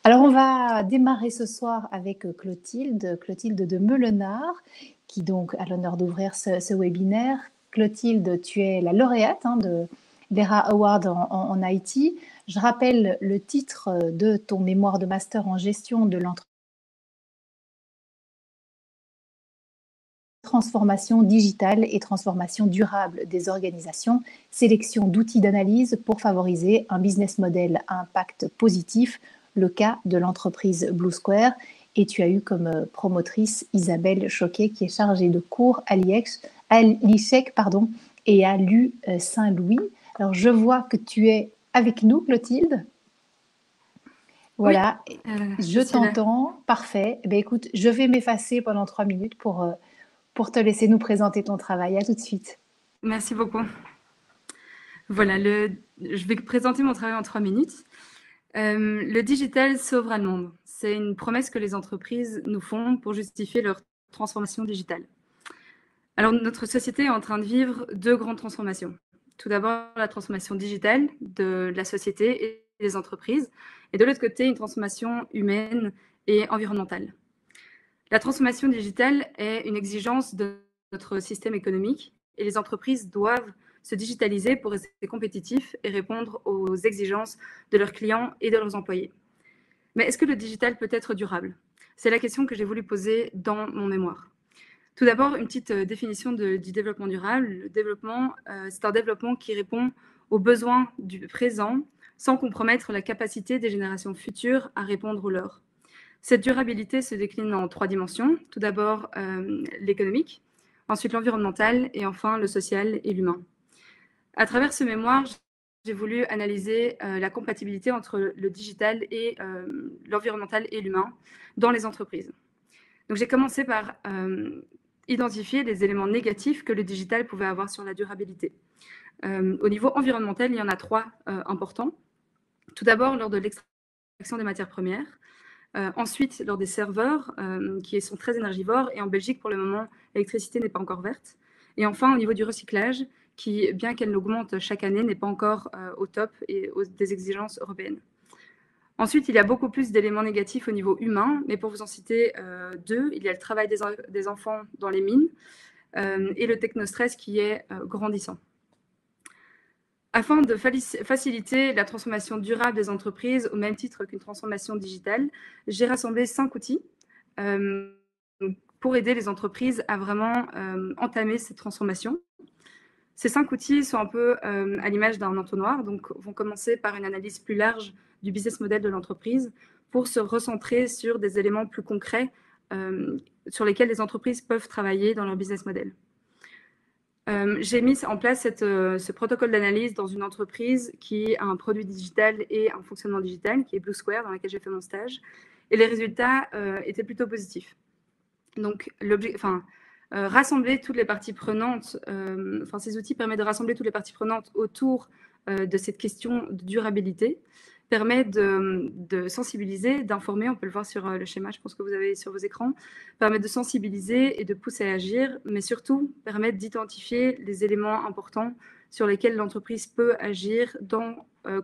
Alors, on va démarrer ce soir avec Clotilde de Meulenard, qui donc a l'honneur d'ouvrir ce webinaire. Clotilde, tu es la lauréate de l'ERA Award en IT. Je rappelle le titre de ton mémoire de master en gestion de transformation digitale et transformation durable des organisations, sélection d'outils d'analyse pour favoriser un business model à impact positif, le cas de l'entreprise Blue Square. Et tu as eu comme promotrice Isabelle Choquet, qui est chargée de cours à l'ICHEC et à l'U Saint-Louis. Alors, je vois que tu es avec nous, Clotilde. Voilà, oui, je t'entends, parfait. Eh bien, écoute, je vais m'effacer pendant 3 minutes pour te laisser nous présenter ton travail. À tout de suite. Merci beaucoup. Voilà, je vais présenter mon travail en 3 minutes. Le digital sauvera le monde. C'est une promesse que les entreprises nous font pour justifier leur transformation digitale. Alors, notre société est en train de vivre 2 grandes transformations. Tout d'abord, la transformation digitale de la société et des entreprises, et de l'autre côté, une transformation humaine et environnementale. La transformation digitale est une exigence de notre système économique et les entreprises doivent se digitaliser pour rester compétitifs et répondre aux exigences de leurs clients et de leurs employés. Mais est-ce que le digital peut être durable? C'est la question que j'ai voulu poser dans mon mémoire. Tout d'abord, une petite définition du développement durable. Le développement, c'est un développement qui répond aux besoins du présent sans compromettre la capacité des générations futures à répondre aux leurs. Cette durabilité se décline en 3 dimensions. Tout d'abord, l'économique, ensuite l'environnemental et enfin le social et l'humain. À travers ce mémoire, j'ai voulu analyser la compatibilité entre le digital et l'environnemental et l'humain dans les entreprises. Donc j'ai commencé par identifier les éléments négatifs que le digital pouvait avoir sur la durabilité. Au niveau environnemental, il y en a 3 importants. Tout d'abord, lors de l'extraction des matières premières. Ensuite, lors des serveurs, qui sont très énergivores, et en Belgique, pour le moment, l'électricité n'est pas encore verte. Et enfin, au niveau du recyclage, qui, bien qu'elle augmente chaque année, n'est pas encore au top et des exigences européennes. Ensuite, il y a beaucoup plus d'éléments négatifs au niveau humain, mais pour vous en citer 2, il y a le travail des enfants dans les mines et le technostress qui est grandissant. Afin de faciliter la transformation durable des entreprises au même titre qu'une transformation digitale, j'ai rassemblé 5 outils pour aider les entreprises à vraiment entamer cette transformation. Ces 5 outils sont un peu à l'image d'un entonnoir, donc vont commencer par une analyse plus large du business model de l'entreprise pour se recentrer sur des éléments plus concrets sur lesquels les entreprises peuvent travailler dans leur business model. J'ai mis en place ce protocole d'analyse dans une entreprise qui a un produit digital et un fonctionnement digital, qui est Blue Square, dans laquelle j'ai fait mon stage. Et les résultats étaient plutôt positifs. Donc, rassembler toutes les parties prenantes, ces outils permettent de rassembler toutes les parties prenantes autour de cette question de durabilité, permet de sensibiliser, d'informer, on peut le voir sur le schéma, je pense que vous avez sur vos écrans, permet de sensibiliser et de pousser à agir, mais surtout permet d'identifier les éléments importants sur lesquels l'entreprise peut agir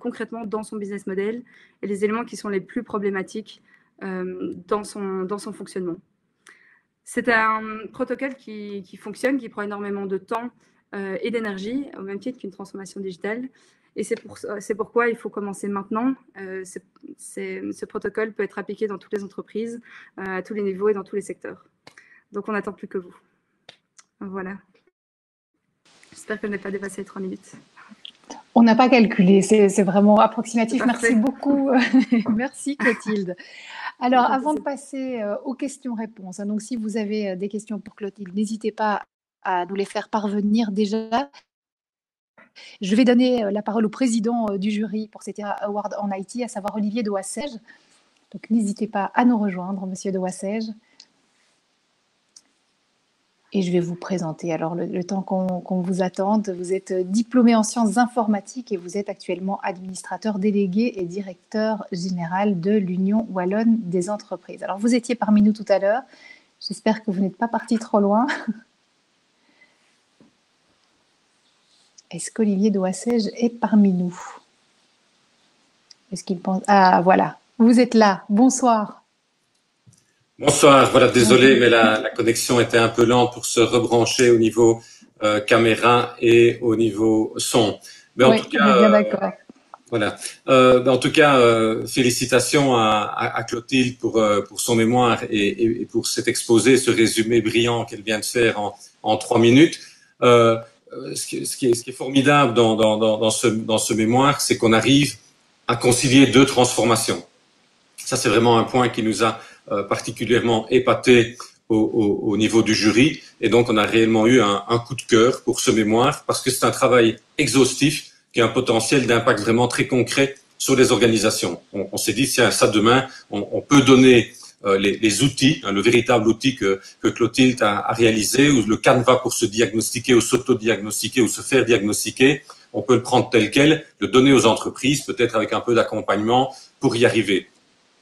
concrètement dans son business model et les éléments qui sont les plus problématiques dans son fonctionnement. C'est un protocole qui fonctionne, qui prend énormément de temps et d'énergie, au même titre qu'une transformation digitale. Et c'est pourquoi il faut commencer maintenant. Ce protocole peut être appliqué dans toutes les entreprises, à tous les niveaux et dans tous les secteurs. Donc, on n'attend plus que vous. Voilà. J'espère que je n'ai pas dépassé les 3 minutes. On n'a pas calculé, c'est vraiment approximatif. Merci beaucoup. Merci Clotilde. Alors, avant de passer aux questions-réponses, donc si vous avez des questions pour Clotilde, n'hésitez pas à nous les faire parvenir déjà. Je vais donner la parole au président du jury pour cet award en IT, à savoir Olivier de Wassège. Donc, n'hésitez pas à nous rejoindre, monsieur de Wassège. Et je vais vous présenter. Alors, le temps qu'on vous attende, vous êtes diplômé en sciences informatiques et vous êtes actuellement administrateur délégué et directeur général de l'Union Wallonne des entreprises. Alors, vous étiez parmi nous tout à l'heure. J'espère que vous n'êtes pas parti trop loin. Est-ce qu'Olivier de Wassège est parmi nous? Est-ce qu'il pense... Ah, voilà. Vous êtes là. Bonsoir. Bonsoir, voilà, désolé, mais la connexion était un peu lente pour se rebrancher au niveau caméra et au niveau son. Mais en Oui, tout on est cas, bien d'accord. voilà. En tout cas, félicitations à Clotilde pour son mémoire et pour cet exposé, ce résumé brillant qu'elle vient de faire en 3 minutes. Ce qui est formidable dans ce mémoire, c'est qu'on arrive à concilier deux transformations. Ça, c'est vraiment un point qui nous a particulièrement épaté au niveau du jury. Et donc, on a réellement eu un coup de cœur pour ce mémoire parce que c'est un travail exhaustif qui a un potentiel d'impact vraiment très concret sur les organisations. On s'est dit, tiens, ça demain, on peut donner les outils, le véritable outil que Clotilde a réalisé, ou le canevas pour se diagnostiquer ou s'auto-diagnostiquer ou se faire diagnostiquer. On peut le prendre tel quel, le donner aux entreprises, peut-être avec un peu d'accompagnement pour y arriver.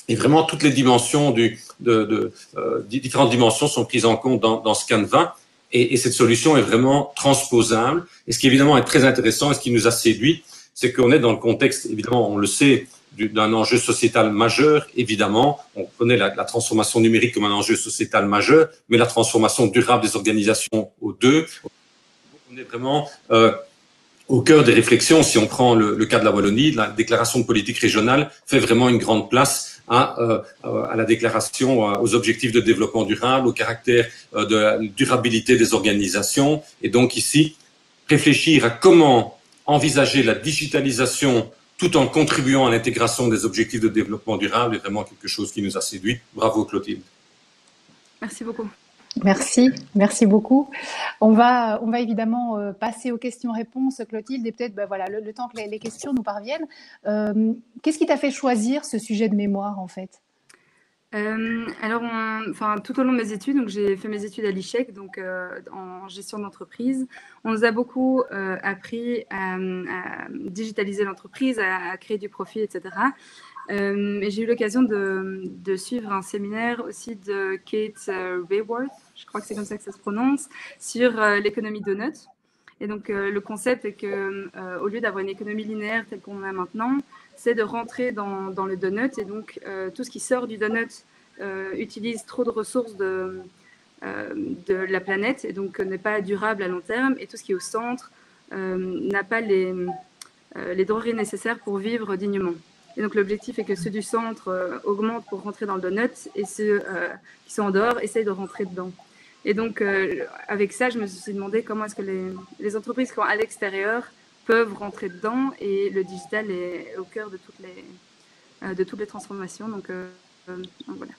Et vraiment, toutes les dimensions différentes dimensions sont prises en compte dans ce canevas. Et cette solution est vraiment transposable. Et ce qui évidemment est très intéressant et ce qui nous a séduit, c'est qu'on est dans le contexte, évidemment, on le sait, d'un enjeu sociétal majeur. Évidemment, on connaît la transformation numérique comme un enjeu sociétal majeur, mais la transformation durable des organisations aux deux. On est vraiment au cœur des réflexions. Si on prend le cas de la Wallonie, la déclaration de politique régionale fait vraiment une grande place à la déclaration, aux objectifs de développement durable, au caractère de la durabilité des organisations. Et donc ici, réfléchir à comment envisager la digitalisation tout en contribuant à l'intégration des objectifs de développement durable est vraiment quelque chose qui nous a séduit. Bravo Clotilde. Merci beaucoup. Merci beaucoup. On va évidemment passer aux questions-réponses, Clotilde, et peut-être voilà, le temps que les questions nous parviennent. Qu'est-ce qui t'a fait choisir ce sujet de mémoire, en fait? Alors, tout au long de mes études, donc j'ai fait mes études à l'ICHEC, donc en gestion d'entreprise. On nous a beaucoup appris à digitaliser l'entreprise, à créer du profit, etc. Et j'ai eu l'occasion de suivre un séminaire aussi de Kate Raworth, je crois que c'est comme ça que ça se prononce, sur l'économie donut. Et donc, le concept est que au lieu d'avoir une économie linéaire telle qu'on a maintenant, c'est de rentrer dans le donut. Et donc, tout ce qui sort du donut utilise trop de ressources de la planète et donc n'est pas durable à long terme. Et tout ce qui est au centre n'a pas les denrées nécessaires pour vivre dignement. Et donc, l'objectif est que ceux du centre augmentent pour rentrer dans le donut et ceux qui sont en dehors essayent de rentrer dedans. Et donc, avec ça, je me suis demandé comment est-ce que les entreprises qui sont à l'extérieur peuvent rentrer dedans, et le digital est au cœur de toutes les transformations. Donc voilà.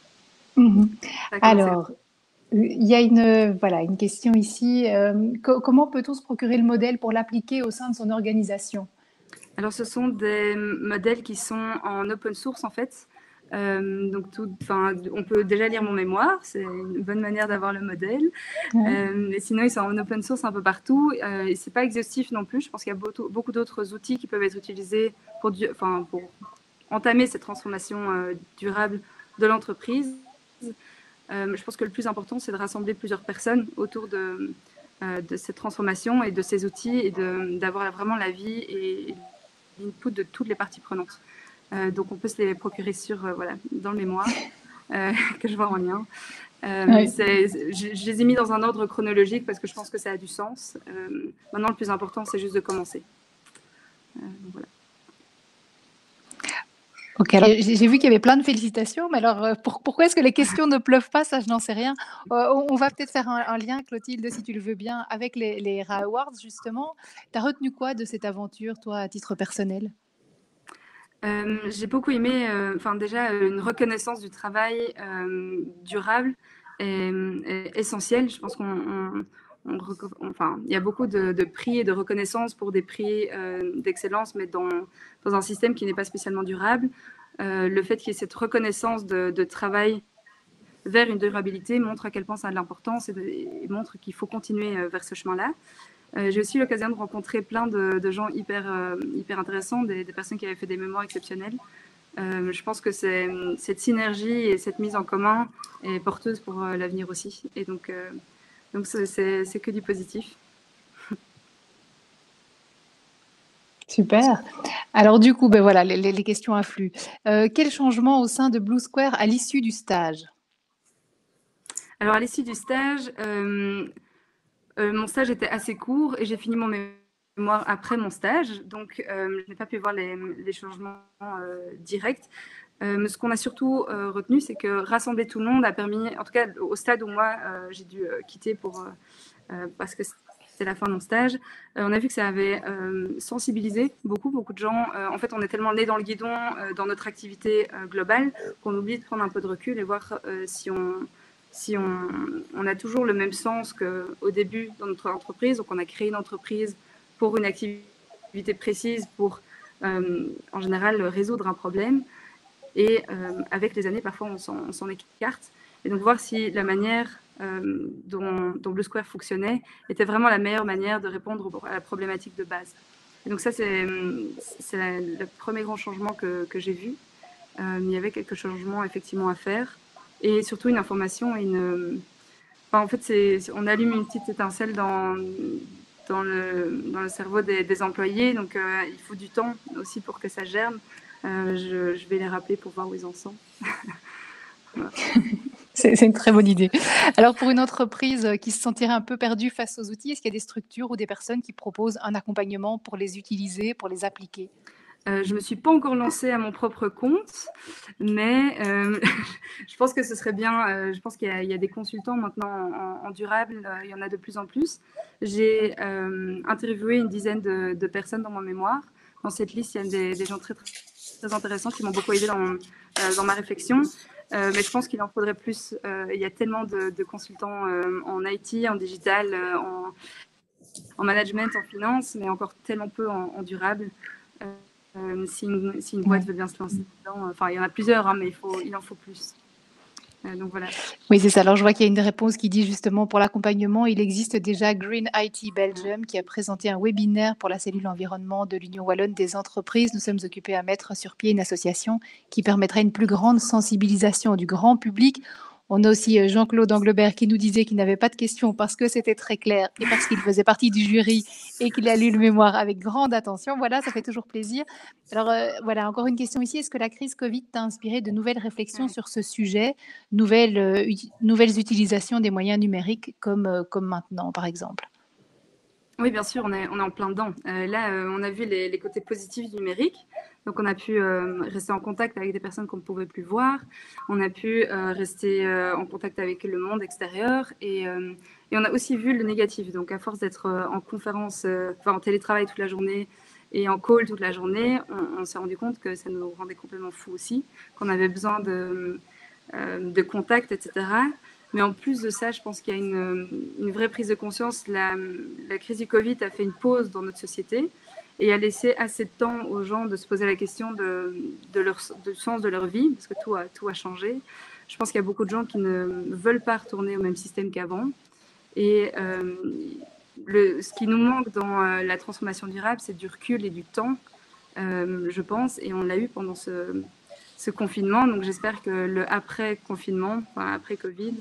Alors, il y a une question ici. Comment peut-on se procurer le modèle pour l'appliquer au sein de son organisation? Alors, ce sont des modèles qui sont en open source, en fait. Donc, on peut déjà lire mon mémoire, c'est une bonne manière d'avoir le modèle. Mais sinon, ils sont en open source un peu partout. Et c'est pas exhaustif non plus. Je pense qu'il y a beaucoup d'autres outils qui peuvent être utilisés pour entamer cette transformation durable de l'entreprise. Je pense que le plus important, c'est de rassembler plusieurs personnes autour de cette transformation et de ces outils, et d'avoir vraiment l'avis et l'input de toutes les parties prenantes. Donc, on peut se les procurer dans le mémoire que je vois en lien. Je les ai mis dans un ordre chronologique parce que je pense que ça a du sens. Maintenant, le plus important, c'est juste de commencer. Voilà. Ok, alors j'ai vu qu'il y avait plein de félicitations, mais alors pourquoi est-ce que les questions ne pleuvent pas? Ça, je n'en sais rien. On va peut-être faire un lien, Clotilde, si tu le veux bien, avec les RA Awards, justement. Tu as retenu quoi de cette aventure, toi, à titre personnel? J'ai beaucoup aimé, déjà, une reconnaissance du travail durable est essentielle. Je pense il y a beaucoup de prix et de reconnaissance pour des prix d'excellence, mais dans un système qui n'est pas spécialement durable. Le fait qu'il y ait cette reconnaissance de travail vers une durabilité montre à quel point ça a de l'importance, et montre qu'il faut continuer vers ce chemin-là. J'ai aussi eu l'occasion de rencontrer plein de gens hyper intéressants, des personnes qui avaient fait des mémoires exceptionnels. Je pense que cette synergie et cette mise en commun est porteuse pour l'avenir aussi. Et donc c'est que du positif. Super. Alors du coup, ben voilà, les questions affluent. Quel changement au sein de Blue Square à l'issue du stage? Alors, à l'issue du stage, mon stage était assez court et j'ai fini mon mémoire après mon stage, donc je n'ai pas pu voir les changements directs. Mais ce qu'on a surtout retenu, c'est que rassembler tout le monde a permis, en tout cas au stade où moi j'ai dû quitter parce que c'était la fin de mon stage, on a vu que ça avait sensibilisé beaucoup de gens. En fait, on est tellement nés dans le guidon, dans notre activité globale, qu'on oublie de prendre un peu de recul et voir si on a toujours le même sens qu'au début dans notre entreprise. Donc, on a créé une entreprise pour une activité précise, pour en général résoudre un problème. Et avec les années, parfois, on s'en écarte. Et donc, voir si la manière dont Blue Square fonctionnait était vraiment la meilleure manière de répondre à la problématique de base. Et donc, ça, c'est le premier grand changement que j'ai vu. Il y avait quelques changements effectivement à faire. Et surtout une information, enfin, en fait, on allume une petite étincelle dans le cerveau des employés. Donc, il faut du temps aussi pour que ça germe. Je vais les rappeler pour voir où ils en sont. Voilà. C'est une très bonne idée. Alors, pour une entreprise qui se sentirait un peu perdue face aux outils, est-ce qu'il y a des structures ou des personnes qui proposent un accompagnement pour les utiliser, pour les appliquer? Je ne me suis pas encore lancée à mon propre compte, mais je pense que ce serait bien. Je pense qu'il y a des consultants maintenant en durable, il y en a de plus en plus. J'ai interviewé une dizaine de personnes dans mon mémoire. Dans cette liste, il y a des gens très intéressants qui m'ont beaucoup aidé dans ma réflexion. Mais je pense qu'il en faudrait plus. Il y a tellement de consultants en IT, en digital, en management, en finance, mais encore tellement peu en durable. Si une boîte veut bien se lancer dedans, enfin, il y en a plusieurs, hein, mais il en faut plus. Donc voilà. Oui, c'est ça. Alors, je vois qu'il y a une réponse qui dit justement pour l'accompagnement, il existe déjà Green IT Belgium qui a présenté un webinaire pour la cellule environnement de l'Union wallonne des entreprises. Nous sommes occupés à mettre sur pied une association qui permettrait une plus grande sensibilisation du grand public. On a aussi Jean-Claude Anglebert qui nous disait qu'il n'avait pas de questions parce que c'était très clair et parce qu'il faisait partie du jury et qu'il a lu le mémoire avec grande attention. Voilà, ça fait toujours plaisir. Alors voilà, encore une question ici. Est-ce que la crise Covid t'a inspiré de nouvelles réflexions sur ce sujet, nouvelles utilisations des moyens numériques comme maintenant, par exemple? Oui, bien sûr, on est en plein dedans. Là, on a vu les côtés positifs du numérique. Donc, on a pu rester en contact avec des personnes qu'on ne pouvait plus voir. On a pu rester en contact avec le monde extérieur. Et on a aussi vu le négatif. Donc, à force d'être en conférence, en télétravail toute la journée et en call toute la journée, on s'est rendu compte que ça nous rendait complètement fous aussi, qu'on avait besoin de contact, etc. Mais en plus de ça, je pense qu'il y a une vraie prise de conscience. La crise du Covid a fait une pause dans notre société et a laissé assez de temps aux gens de se poser la question du sens de leur vie, parce que tout a changé. Je pense qu'il y a beaucoup de gens qui ne veulent pas retourner au même système qu'avant. Et ce qui nous manque dans la transformation durable, c'est du recul et du temps, je pense, et on l'a eu pendant ce confinement. Donc j'espère que le après-confinement, enfin après Covid,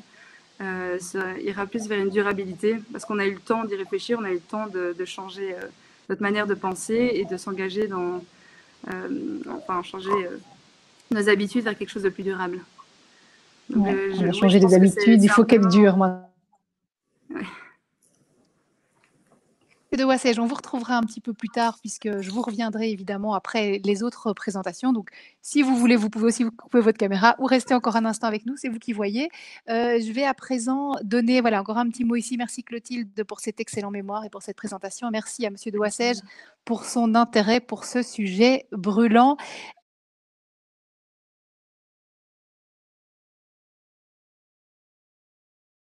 ça ira plus vers une durabilité parce qu'on a eu le temps d'y réfléchir, on a eu le temps de changer notre manière de penser et de s'engager changer nos habitudes vers quelque chose de plus durable. Donc, on va changer des habitudes, il faut qu'être dur. Ouais. De Wassège, on vous retrouvera un petit peu plus tard puisque je vous reviendrai évidemment après les autres présentations. Donc, si vous voulez, vous pouvez aussi vous couper votre caméra ou rester encore un instant avec nous, c'est vous qui voyez. Je vais à présent donner encore un petit mot ici. Merci Clotilde pour cet excellent mémoire et pour cette présentation. Merci à Monsieur de Wassège pour son intérêt pour ce sujet brûlant.